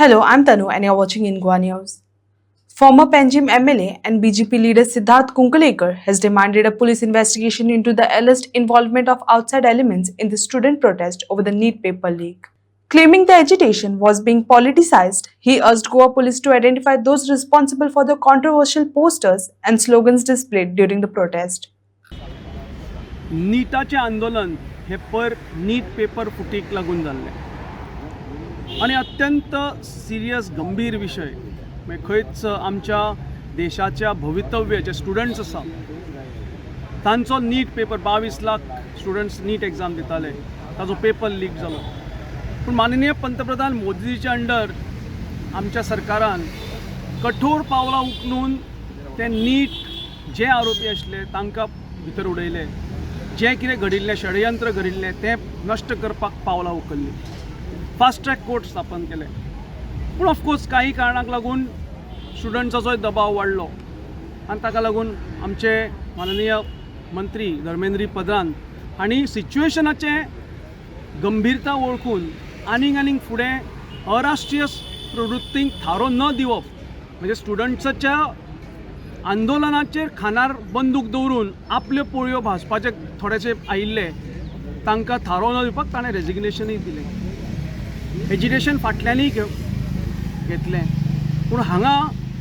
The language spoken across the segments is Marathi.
Hello, I'm Tanu and you're watching Ingwa News. Former Panjim MLA and BJP leader Siddharth Kunkalekar has demanded a police investigation into the alleged involvement of outside elements in the student protest over the NEET paper leak. Claiming the agitation was being politicized, he urged Goa police to identify those responsible for the controversial posters and slogans displayed during the protest. नीटाचे आंदोलन हे पर नीट पेपर फुटीक लागून जाल्लें आनी अत्यंत सिरियस गंभीर विशय म्हणजे खंयच आमच्या देशाच्या भवितव्य जे स्टुडंट्स आसा तांचो नीट पेपर 22 लाख स्टुडंट्स नीट एग्जाम दिताले ताजो पेपर लीक जालो पूण माननीय पंतप्रधान मोदीच्या अंडर आमच्या सरकारान कठोर पावलां उखलून ते नीट जे आरोपी आसले तांकां भितर उडयले जे कितें घडिल्लें षडयंत्र घडिल्लें तें नश्ट करपाक पावलां उखल्लीं फास्ट ट्रॅक कोर्ट स्थापन केले पूण ऑफकोर्स काही कारणाक लागून स्टुडंट्साचोय दबाव वाडलो आनी ताका लागून आमचे माननीय मंत्री धर्मेंद्र प्रधान हांणी सिच्युएशनाचे गंभीरता वळखून आनीक फुडें अराष्ट्रीय प्रवृत्तींक थारो न दिवप म्हणजे स्टुडंट्साच्या आंदोलनाचेर खानार बंदूक दवरून आपल्यो पोळयो भाजपाचे थोडेशे आयिल्ले तांकां थारो न दिवपाक ताणें रेजिग्नेशनूय दिलें एजिटेशन फाटल्यानय घेतलें पूण हांगा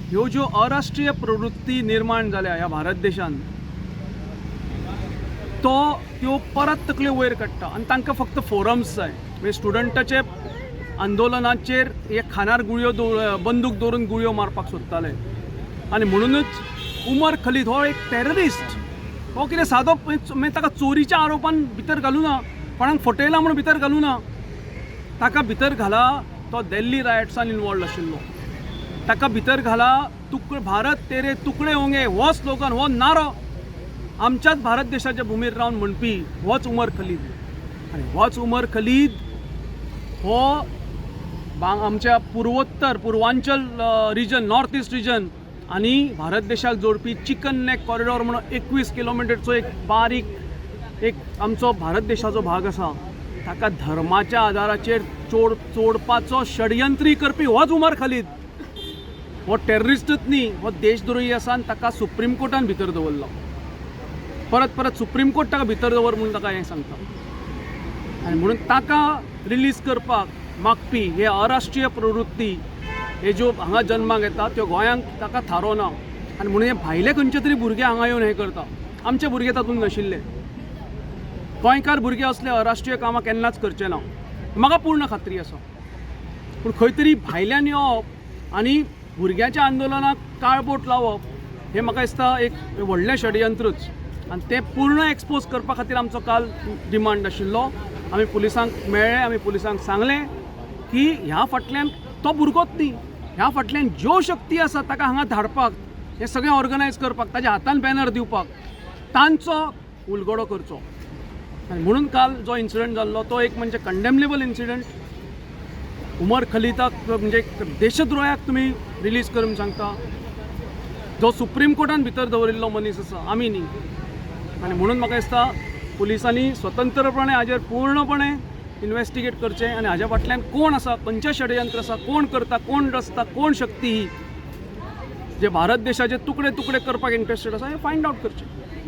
ह्यो ज्यो अराष्ट्रीय प्रवृत्ती निर्माण जाल्या ह्या भारत देशान त्यो परत तकल्यो वयर काडटा आनी तांकां फक्त फोरम्स जाय म्हणजे स्टुडंटाचे आंदोलनाचेर हे खानार गुळयो बंदूक दवरून गुळयो मारपाक सोदताले आनी म्हणूनच उमर खलीद हो एक टेररिस्ट हो कितें सादो मागीर ताका चोरीच्या आरोपान भितर घालूं ना कोणाक फटयला म्हणून भितर घालूं ना ताका भितर घाला तो दिल्ली रायट्सान इनवॉल्ड आशिल्लो ताका भितर घाला भारत तेरे तुकडे होंगे हो स्लोगन हो नारो आमच्याच भारत देशाच्या भुमीर रावन म्हणपी होच उमर खलीद आनी होच उमर खलीद हो आमच्या Purvanchal region north east region आनी भारत देशाक जोडपी चिकन नेक कॉरिडॉर म्हणून 21 किलोमिटरचो एक बारीक एक आमचो भारत देशाचो भाग आसा ताका धर्माच्या आदाराचेर चोडपाचो षडयंत्री करपी होच उमर खलीद हो टेररिस्टूच न्ही हो देशद्रोही आसा आनी ताका सुप्रीम कोर्टान भितर दवरलो परत सुप्रीम कोर्ट ताका भितर दवर म्हणून ताका हें सांगता आनी म्हणून ताका रिलीज करपाक मागपी हे अराष्ट्रीय प्रवृत्ती हे ज्यो हांगा जन्माक येता त्यो गोंयांक ताका थारो ना आनी म्हणून हे भायले खंयचे तरी भुरगे हांगा येवन हें करता आमचे भुरगे तातूंत नाशिल्ले गोंयकार भुरगे असले अराष्ट्रीय कामां केन्नाच करचे ना म्हाका पूर्ण खात्री आसा पूण खंय तरी भायल्यान येवप आनी भुरग्याच्या आंदोलनाक काळबोट लावप हें म्हाका दिसता एक व्हडलें षडयंत्रच आनी तें पूर्ण एक्सपोज करपा खातीर आमचो काल डिमांड आशिल्लो आमी पुलिसांक मेळ्ळे आमी पुलिसांक सांगलें की ह्या फाटल्यान तो भुरगोच न्ही ह्या फाटल्यान ज्यो शक्ती आसा ताका हांगा धाडपाक हें सगळें ऑर्गनायज करपाक ताच्या हातान बॅनर दिवपाक तांचो उलगडो करचो आनी म्हणून काल जो इन्सिडंट जाल्लो तो एक म्हणजे कंडेमनेबल इन्सिडंट उमर खलीदाक म्हणजे देशद्रोह्याक तुमी रिलीज करून सांगता जो सुप्रीम कोर्टान भितर दवरिल्लो मनीस आसा आमी न्ही आनी म्हणून म्हाका दिसता पुलिसांनी स्वतंत्रपणे हाजेर पूर्णपणे इन्वेस्टिगेट करचें आनी हाज्या फाटल्यान कोण आसा खंयचें षडयंत्र आसा कोण करता कोण रचता कोण शक्ती ही जे भारत देशाचे तुकडे तुकडे करपाक इंट्रस्टेड आसा हें फायंड आवट करचें